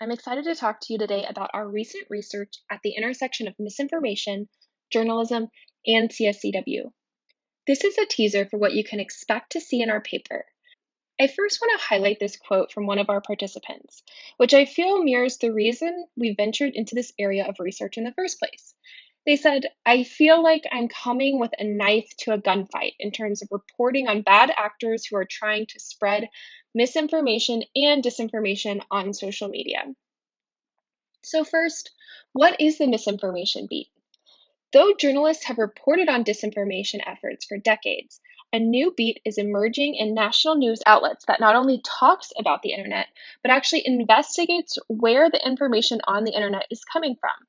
I'm excited to talk to you today about our recent research at the intersection of misinformation, journalism, and CSCW. This is a teaser for what you can expect to see in our paper. I first want to highlight this quote from one of our participants, which I feel mirrors the reason we ventured into this area of research in the first place. They said, "I feel like I'm coming with a knife to a gunfight in terms of reporting on bad actors who are trying to spread misinformation and disinformation on social media." So, first, what is the misinformation beat? Though journalists have reported on disinformation efforts for decades, a new beat is emerging in national news outlets that not only talks about the internet, but actually investigates where the information on the internet is coming from,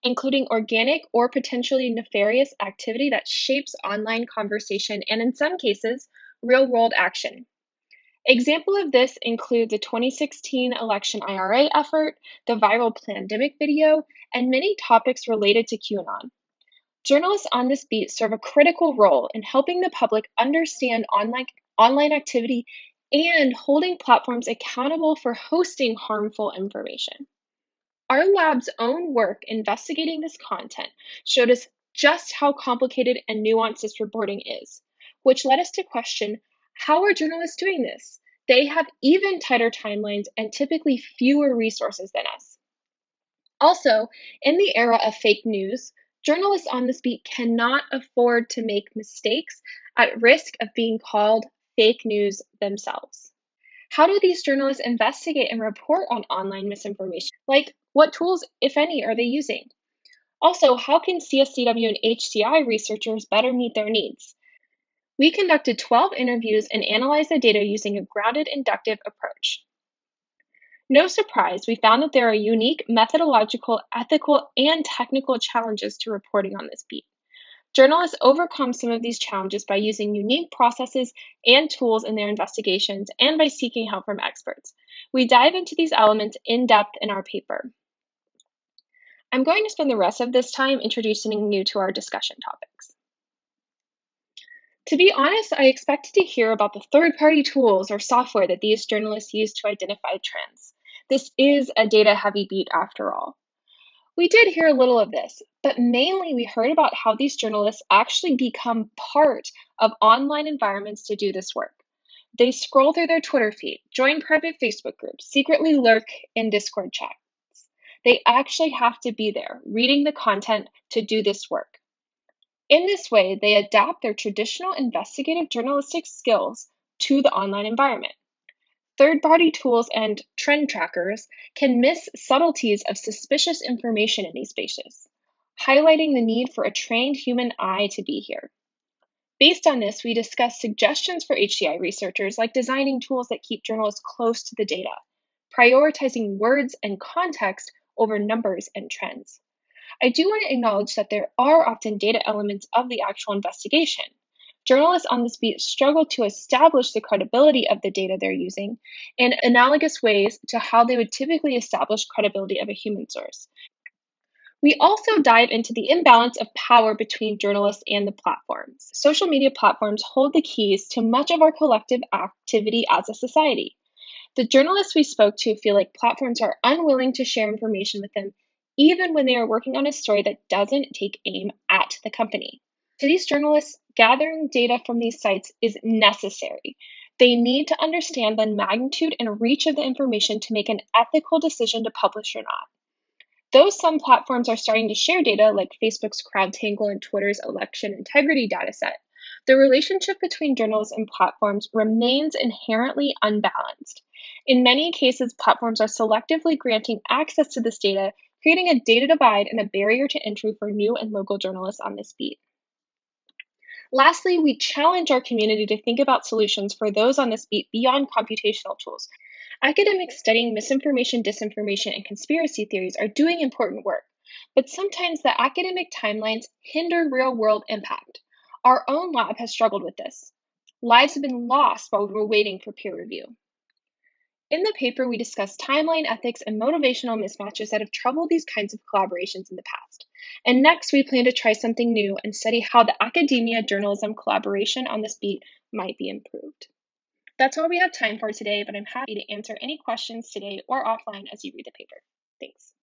including organic or potentially nefarious activity that shapes online conversation and, in some cases, real world action. Example of this include the 2016 election IRA effort, the viral pandemic video, and many topics related to QAnon. Journalists on this beat serve a critical role in helping the public understand online activity and holding platforms accountable for hosting harmful information. Our lab's own work investigating this content showed us just how complicated and nuanced this reporting is, which led us to question, how are journalists doing this? They have even tighter timelines and typically fewer resources than us. Also, in the era of fake news, journalists on this beat cannot afford to make mistakes at risk of being called fake news themselves. How do these journalists investigate and report on online misinformation? Like, what tools, if any, are they using? Also, how can CSCW and HCI researchers better meet their needs? We conducted 12 interviews and analyzed the data using a grounded inductive approach. No surprise, we found that there are unique methodological, ethical, and technical challenges to reporting on this beat. Journalists overcome some of these challenges by using unique processes and tools in their investigations and by seeking help from experts. We dive into these elements in depth in our paper. I'm going to spend the rest of this time introducing you to our discussion topics. To be honest, I expected to hear about the third-party tools or software that these journalists use to identify trends. This is a data-heavy beat after all. We did hear a little of this, but mainly we heard about how these journalists actually become part of online environments to do this work. They scroll through their Twitter feed, join private Facebook groups, secretly lurk in Discord chats. They actually have to be there, reading the content to do this work. In this way, they adapt their traditional investigative journalistic skills to the online environment. Third-party tools and trend trackers can miss subtleties of suspicious information in these spaces, highlighting the need for a trained human eye to be here. Based on this, we discussed suggestions for HCI researchers like designing tools that keep journalists close to the data, prioritizing words and context over numbers and trends. I do want to acknowledge that there are often data elements of the actual investigation. Journalists on this beat struggle to establish the credibility of the data they're using in analogous ways to how they would typically establish credibility of a human source. We also dive into the imbalance of power between journalists and the platforms. Social media platforms hold the keys to much of our collective activity as a society. The journalists we spoke to feel like platforms are unwilling to share information with them, even when they are working on a story that doesn't take aim at the company. To these journalists, gathering data from these sites is necessary. They need to understand the magnitude and reach of the information to make an ethical decision to publish or not. Though some platforms are starting to share data, like Facebook's CrowdTangle and Twitter's election integrity dataset, the relationship between journalists and platforms remains inherently unbalanced. In many cases, platforms are selectively granting access to this data, creating a data divide and a barrier to entry for new and local journalists on this beat. Lastly, we challenge our community to think about solutions for those on this beat beyond computational tools. Academics studying misinformation, disinformation, and conspiracy theories are doing important work, but sometimes the academic timelines hinder real-world impact. Our own lab has struggled with this. Lives have been lost while we were waiting for peer review. In the paper, we discuss timeline ethics and motivational mismatches that have troubled these kinds of collaborations in the past. And next, we plan to try something new and study how the academia-journalism collaboration on this beat might be improved. That's all we have time for today, but I'm happy to answer any questions today or offline as you read the paper. Thanks.